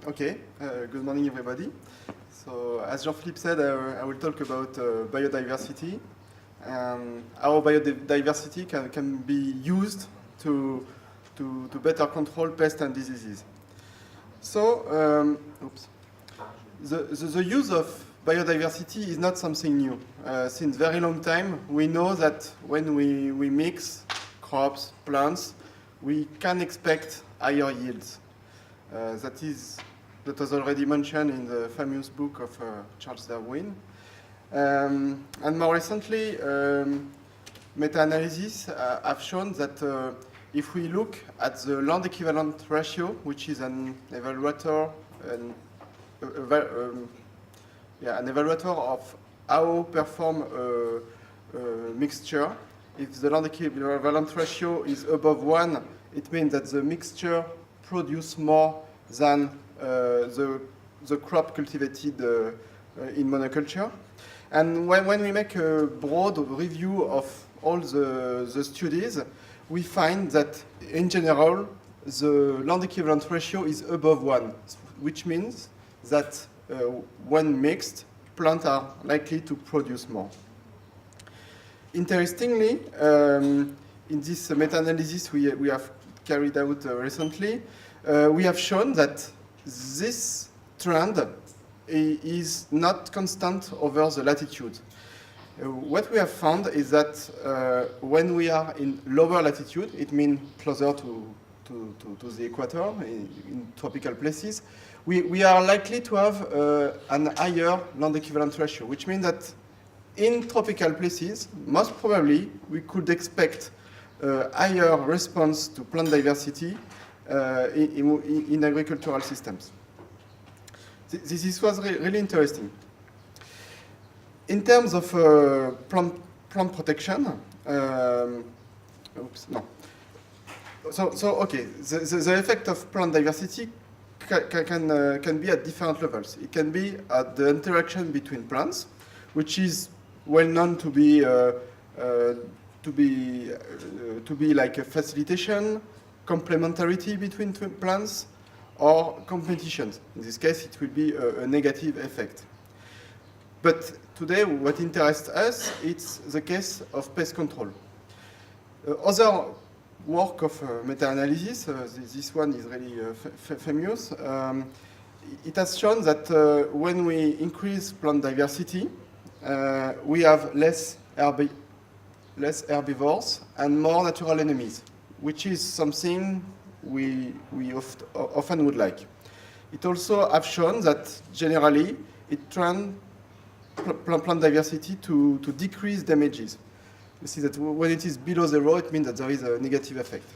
Okay, good morning everybody. So as Jean-Philippe said, I will talk about biodiversity and how biodiversity can be used to better control pests and diseases. So, the use of biodiversity is not something new. Since very long time, we know that when we mix crops, plants, we can expect higher yields. That was already mentioned in the famous book of Charles Darwin. And more recently, meta-analysis have shown that if we look at the land equivalent ratio, which is an evaluator, an evaluator of how perform a mixture, if the land equivalent ratio is above 1, it means that the mixture produces more than the crop cultivated in monoculture. And when we make a broad review of all the studies, we find that in general, the land equivalent ratio is above 1, which means that when mixed, plants are likely to produce more. Interestingly, in this meta-analysis we have carried out recently, we have shown that this trend is not constant over the latitude. What we have found is that when we are in lower latitude, it means closer to the equator, in tropical places, we are likely to have an higher land equivalent ratio, which means that in tropical places, most probably, we could expect higher response to plant diversity in agricultural systems. This was really interesting. In terms of plant protection, the effect of plant diversity can be at different levels. It can be at the interaction between plants, which is well known to be like a facilitation, complementarity between plants, or competition. In this case, it will be a negative effect. But today, what interests us is the case of pest control. Other work of meta-analysis, this one is really famous. It has shown that when we increase plant diversity, we have less herbivores and more natural enemies, which is something we often would like. It also has shown that generally it trains plant diversity to decrease damages. You see that when it is below 0, it means that there is a negative effect.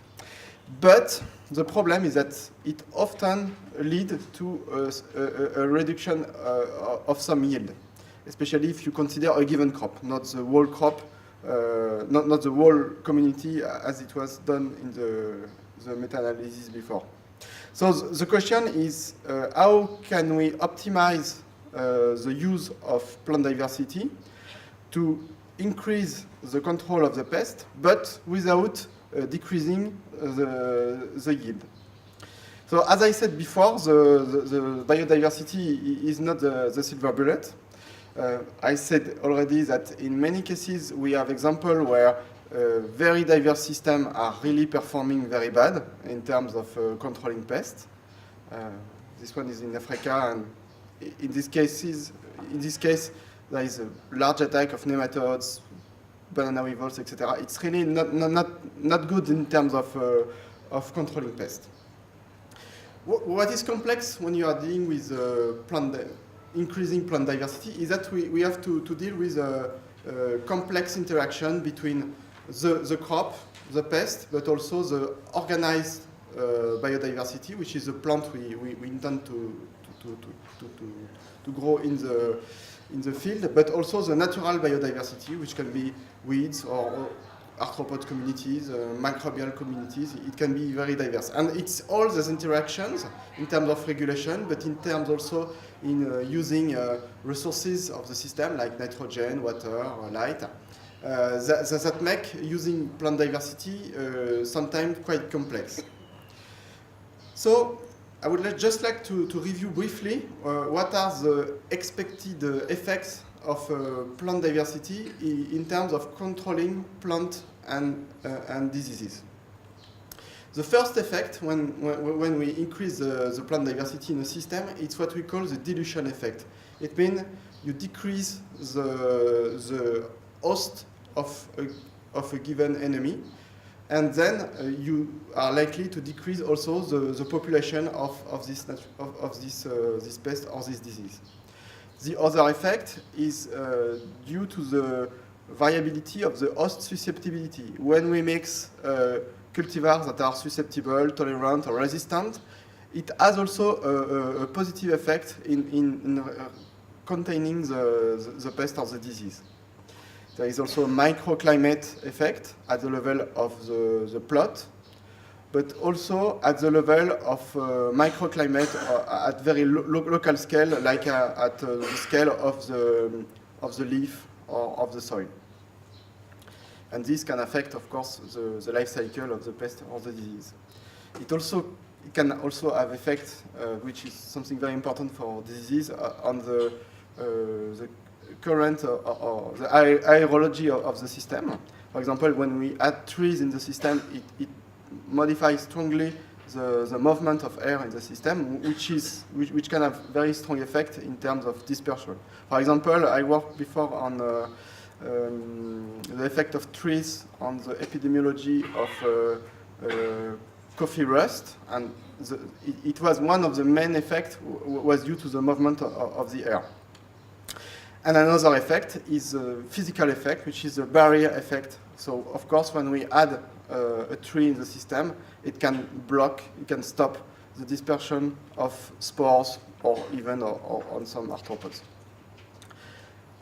But the problem is that it often leads to a reduction of some yield, especially if you consider a given crop, not the whole crop, not the whole community as it was done in the meta-analysis before. So the question is, how can we optimize the use of plant diversity to increase the control of the pest, but without decreasing the yield? So as I said before, the biodiversity is not the silver bullet. I said already that in many cases we have examples where very diverse systems are really performing very bad in terms of controlling pests. This one is in Africa, and in this case, there is a large attack of nematodes, banana weevils, etc. It's really not good in terms of controlling pests. What is complex when you are dealing with increasing plant diversity is that we have to deal with a complex interaction between the crop, the pest, but also the organized biodiversity, which is the plant we intend to grow in the field, but also the natural biodiversity, which can be weeds or arthropod communities, microbial communities. It can be very diverse. And it's all those interactions in terms of regulation, but in terms also in using resources of the system like nitrogen, water, light, that make using plant diversity sometimes quite complex. So I would just like to review briefly what are the expected effects of plant diversity in terms of controlling plant and diseases. The first effect when we increase the plant diversity in a system, it's what we call the dilution effect. It means you decrease the host of a given enemy, and then you are likely to decrease also the population of this pest or this disease. The other effect is due to the variability of the host susceptibility. When we mix cultivars that are susceptible, tolerant, or resistant, it has also a positive effect in containing the pest or the disease. There is also a microclimate effect at the level of the plot, but also at the level of microclimate at very local scale, like at the scale of the leaf or of the soil. And this can affect, of course, the life cycle of the pest or the disease. It can also have effect, which is something very important for disease, on the current or the aerology of the system. For example, when we add trees in the system, it modifies strongly the movement of air in the system, which can have very strong effect in terms of dispersion. For example, I worked before on the effect of trees on the epidemiology of coffee rust, and it was one of the main effects was due to the movement of the air. And another effect is a physical effect, which is a barrier effect. So, of course, when we add a tree in the system, it can stop the dispersion of spores or even on some arthropods.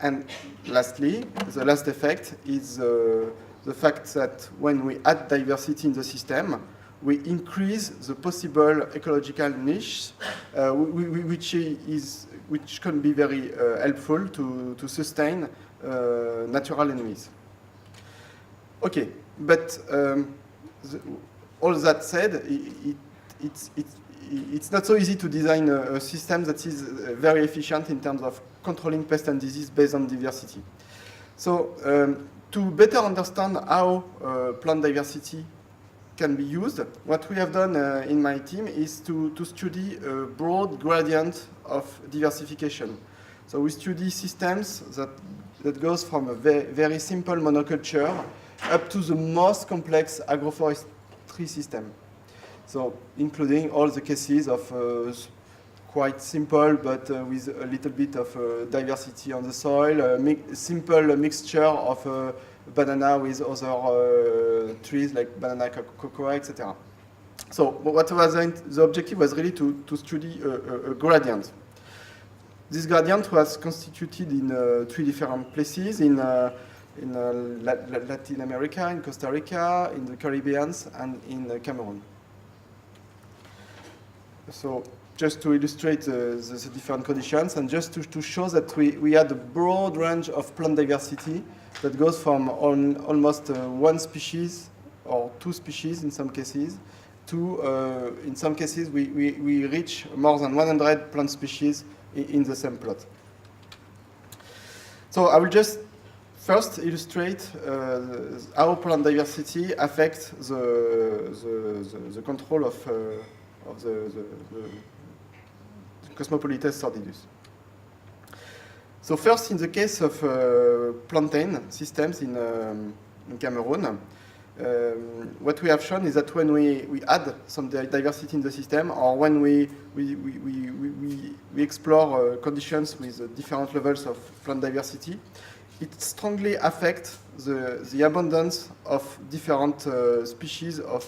And lastly, the last effect is the fact that when we add diversity in the system, we increase the possible ecological niche, which can be very helpful to sustain natural enemies. Okay, but all that said, it's not so easy to design a system that is very efficient in terms of controlling pest and disease based on diversity. So to better understand how plant diversity can be used, what we have done in my team is to study a broad gradient of diversification. So we study systems that goes from a very simple monoculture up to the most complex agroforestry system. So including all the cases of quite simple but with a little bit of diversity on the soil, a simple mixture of banana with other trees like banana, cocoa, etc. So what was the objective was really to study a gradient. This gradient was constituted in 3 different places, in Latin America, in Costa Rica, in the Caribbean, and in Cameroon. So just to illustrate the different conditions, and just to show that we had a broad range of plant diversity that goes from almost 1 species or 2 species in some cases to, in some cases, we reach more than 100 plant species in the same plot. So I will just first illustrate how plant diversity affects the control of the Cosmopolites sordidus. So first, in the case of plantain systems in Cameroon, what we have shown is that when we add some diversity in the system, or when we explore conditions with different levels of plant diversity, it strongly affects the abundance of different species of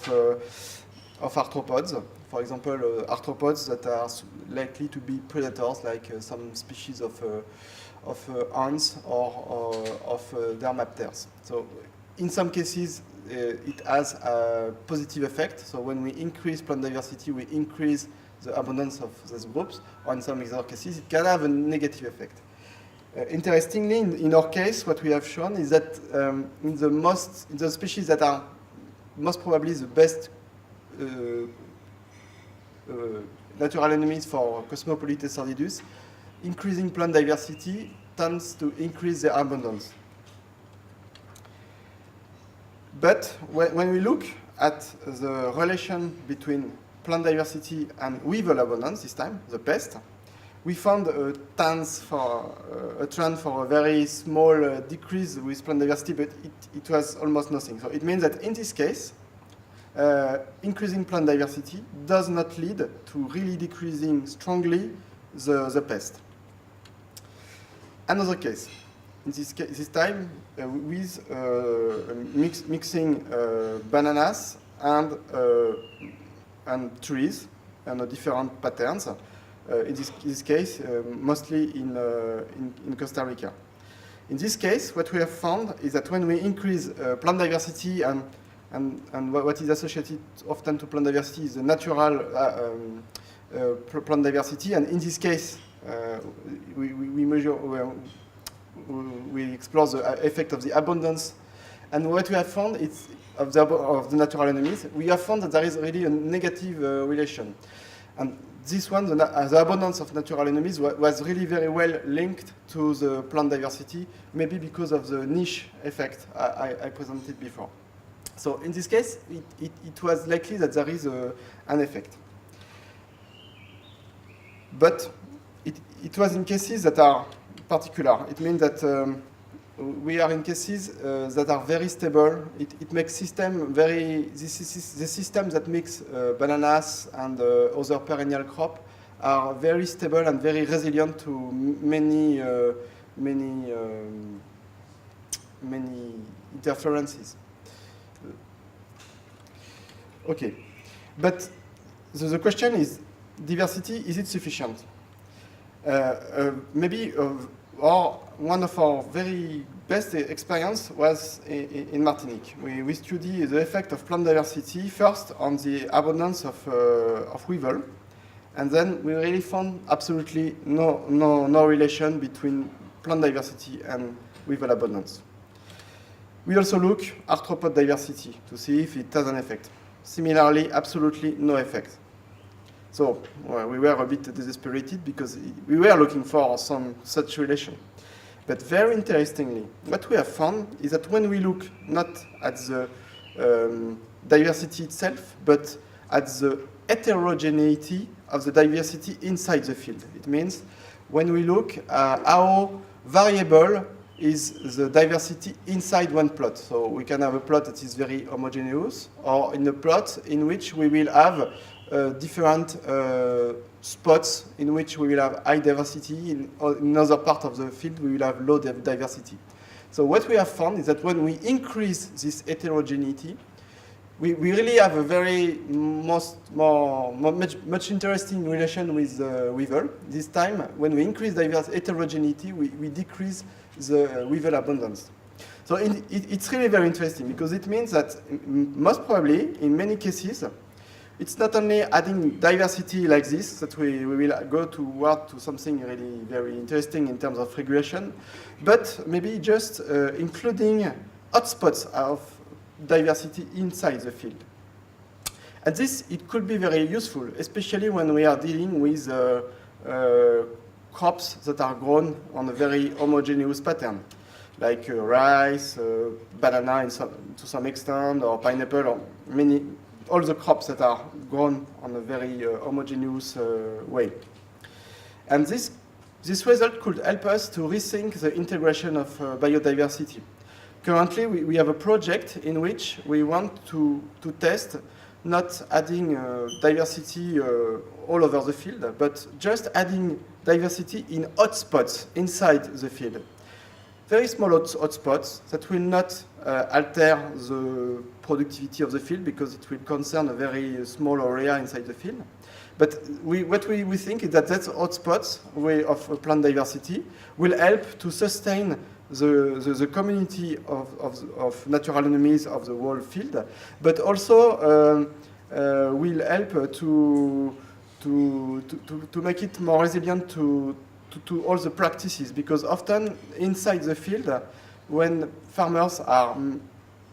arthropods. For example, arthropods that are likely to be predators, like some species of ants or of dermapters. So in some cases, it has a positive effect. So when we increase plant diversity, we increase the abundance of those groups. Or in some other cases, it can have a negative effect. Interestingly, in our case, what we have shown is that in the species that are most probably the best natural enemies for Cosmopolites sordidus, increasing plant diversity tends to increase their abundance. But when we look at the relation between plant diversity and weevil abundance, this time, the pest, we found a trend for a very small decrease with plant diversity, but it was almost nothing. So it means that in this case, increasing plant diversity does not lead to really decreasing strongly the pest. Another case, in this time with mixing bananas and trees and different patterns. In this case, mostly in Costa Rica. In this case, what we have found is that when we increase plant diversity and what is associated often to plant diversity is the natural plant diversity, and in this case, we measure, we explore the effect of the abundance, and what we have found is of the natural enemies, we have found that there is really a negative relation. And this one, the abundance of natural enemies was really very well linked to the plant diversity, maybe because of the niche effect I presented before. So in this case, it was likely that there is an effect. But it was in cases that are particular. It means that we are in cases that are very stable. It makes system very, the system that makes bananas and other perennial crop are very stable and very resilient to many interferences. Okay, but the question is, diversity, is it sufficient? Maybe or one of our very best experience was in Martinique. We studied the effect of plant diversity first on the abundance of weevil, and then we really found absolutely no relation between plant diversity and weevil abundance. We also look arthropod diversity to see if it has an effect. Similarly, absolutely no effect. So we were a bit desesperated because we were looking for some such relation. But very interestingly, what we have found is that when we look not at the diversity itself, but at the heterogeneity of the diversity inside the field. It means when we look at how variable is the diversity inside one plot. So we can have a plot that is very homogeneous, or in a plot in which we will have different spots in which we will have high diversity. In another part of the field, we will have low diversity. So what we have found is that when we increase this heterogeneity, we really have a very much interesting relation with weevil. This time, when we increase heterogeneity, we decrease the weevil abundance. So it's really very interesting because it means that most probably, in many cases, it's not only adding diversity like this that we will go toward to something really very interesting in terms of regulation, but maybe just including hotspots of diversity inside the field. And this, it could be very useful, especially when we are dealing with crops that are grown on a very homogeneous pattern, like rice, banana to some extent, or pineapple, or all the crops that are grown on a very homogeneous way. And this result could help us to rethink the integration of biodiversity. Currently, we have a project in which we want to test not adding diversity all over the field, but just adding diversity in hotspots inside the field. Very small hotspots that will not alter the productivity of the field because it will concern a very small area inside the field. But what we think is that hotspots of plant diversity will help to sustain the community of natural enemies of the whole field, but also will help to make it more resilient to all the practices, because often inside the field, when farmers are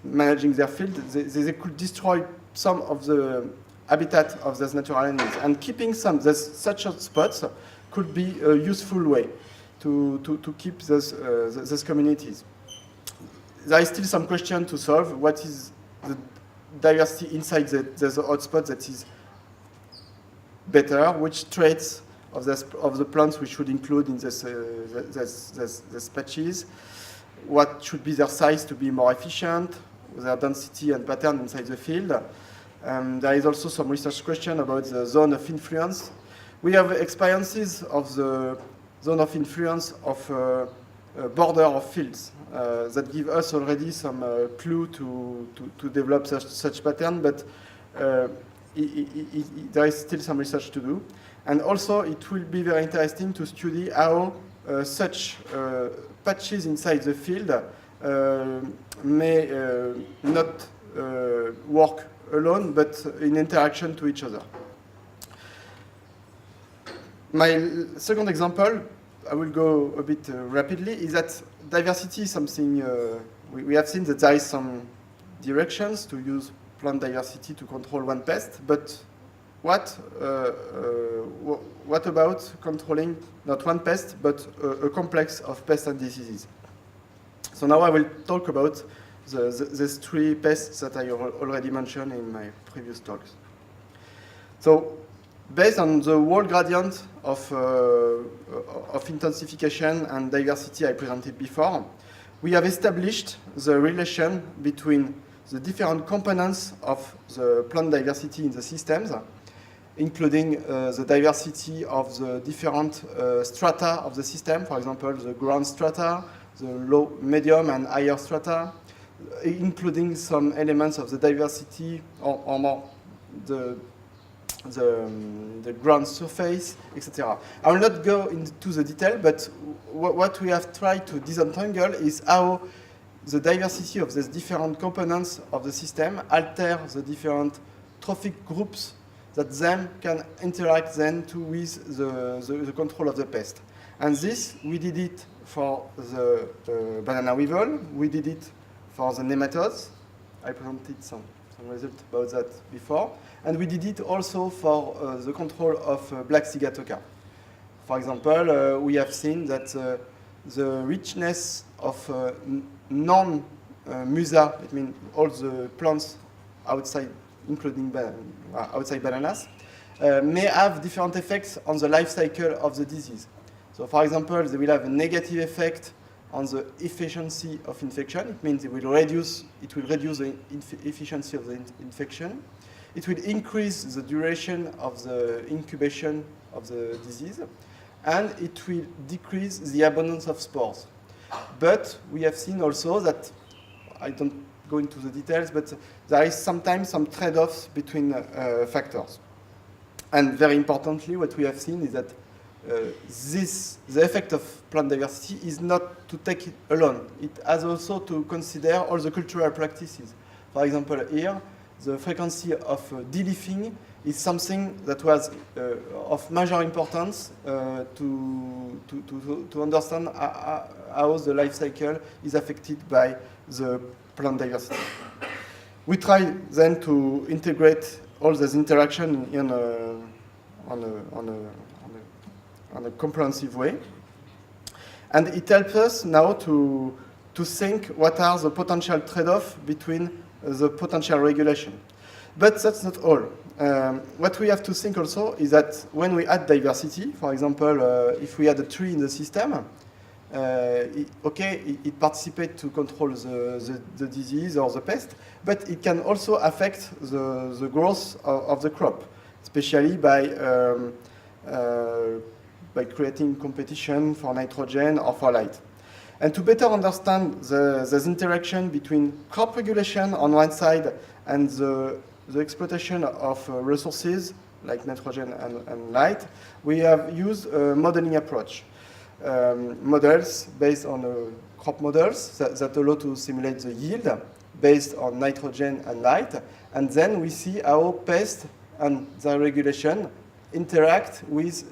managing their field, they could destroy some of the habitat of those natural enemies. And keeping such spots could be a useful way to keep those communities. There is still some question to solve. What is the diversity inside the hotspot that is better? Which traits of the plants we should include in this patches? What should be their size to be more efficient, their density and pattern inside the field? There is also some research question about the zone of influence. We have experiences of the zone of influence of border of fields that give us already some clue to develop such pattern, but there is still some research to do. And also it will be very interesting to study how such patches inside the field may not work alone, but in interaction to each other. My second example, I will go a bit rapidly, is that diversity is something, we have seen that there is some directions to use plant diversity to control one pest, but what about controlling not one pest, but a complex of pests and diseases? So now I will talk about these three pests that I already mentioned in my previous talks. So based on the whole gradient of intensification and diversity I presented before, we have established the relation between the different components of the plant diversity in the systems, including the diversity of the different strata of the system, for example, the ground strata, the low, medium, and higher strata, including some elements of the diversity or more the ground surface, etc. I will not go into the detail, but what we have tried to disentangle is how the diversity of these different components of the system alter the different trophic groups that then can interact then with the control of the pest. And this, we did it for the banana weevil, we did it for the nematodes. I presented some results about that before. And we did it also for the control of black sigatoka. For example, we have seen that the richness of non-musa, it means all the plants outside, including outside bananas, may have different effects on the life cycle of the disease. So for example, they will have a negative effect on the efficiency of infection. It means it will reduce the efficiency of the infection. It will increase the duration of the incubation of the disease, and it will decrease the abundance of spores. But we have seen also that, I don't go into the details, but there is sometimes some trade-offs between factors. And very importantly, what we have seen is that the effect of plant diversity is not to take it alone. It has also to consider all the cultural practices. For example, here, the frequency of de-leafing is something that was of major importance to understand how the life cycle is affected by the plant diversity. We try then to integrate all this interaction on a comprehensive way. And it helps us now to think what are the potential trade-offs between the potential regulation. But that's not all. What we have to think also is that when we add diversity, for example, if we had a tree in the system, it participates to control the disease or the pest, but it can also affect the growth of the crop, especially by creating competition for nitrogen or for light. And to better understand the interaction between crop regulation on one side and the exploitation of resources like nitrogen and light, we have used a modeling approach. Models based on crop models that allow to simulate the yield based on nitrogen and light, and then we see how pests and their regulation interact with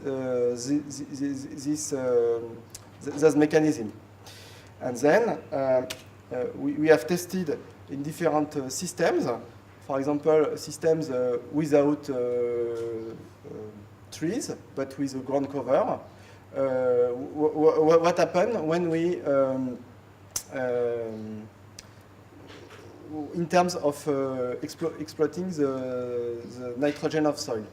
this mechanism. And then we have tested in different systems for example, systems without trees, but with a ground cover. What happened when we, in terms of exploiting the nitrogen of soil.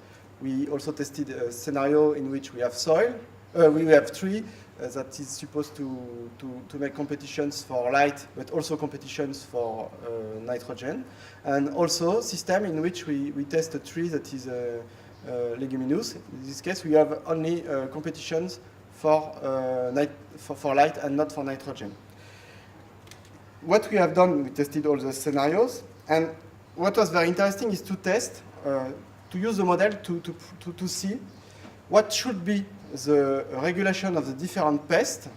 We also tested a scenario in which we have soil, we have tree that is supposed to make competitions for light, but also competitions for nitrogen, and also system in which we test a tree that is leguminous. In this case, we have only competitions for light and not for nitrogen. What we have done, we tested all the scenarios, and what was very interesting is to test, to use the model to see what should be the regulation of the different pests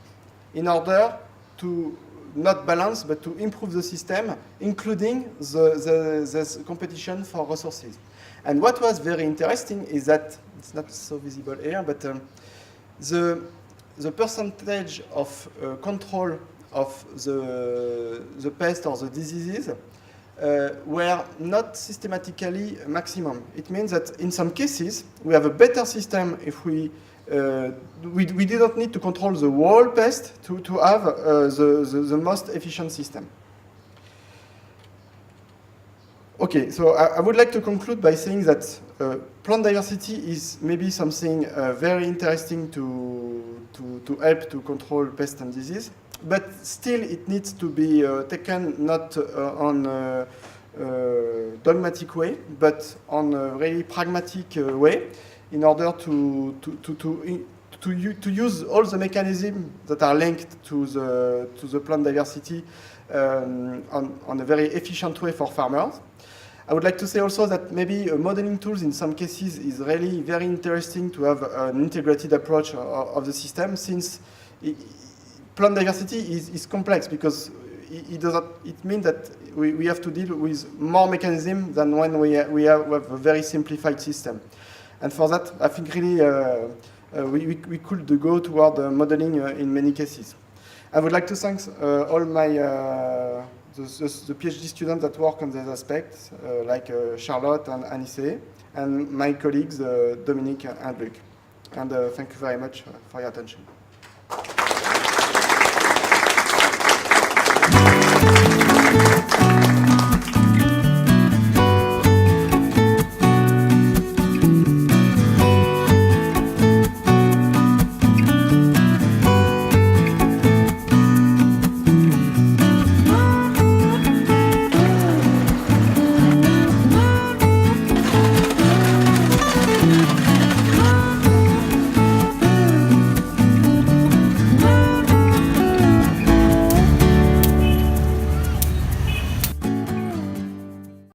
in order to not balance but to improve the system, including the competition for resources. And what was very interesting is that, it's not so visible here, but the percentage of control of the pest or the diseases were not systematically maximum. It means that in some cases, we have a better system if we didn't need to control the whole pest to have the most efficient system. Okay, so I would like to conclude by saying that plant diversity is maybe something very interesting to help to control pest and disease, but still it needs to be taken not on a dogmatic way, but on a really pragmatic way in order to use all the mechanisms that are linked to the plant diversity on a very efficient way for farmers. I would like to say also that maybe modeling tools in some cases is really very interesting to have an integrated approach of the system, since plant diversity is complex, because it means that we have to deal with more mechanisms than when we have a very simplified system. And for that, I think really we could go toward modeling in many cases. I would like to thank all my the PhD students that work on these aspects, like Charlotte and Anissé, and my colleagues Dominique and Luc. And thank you very much for your attention.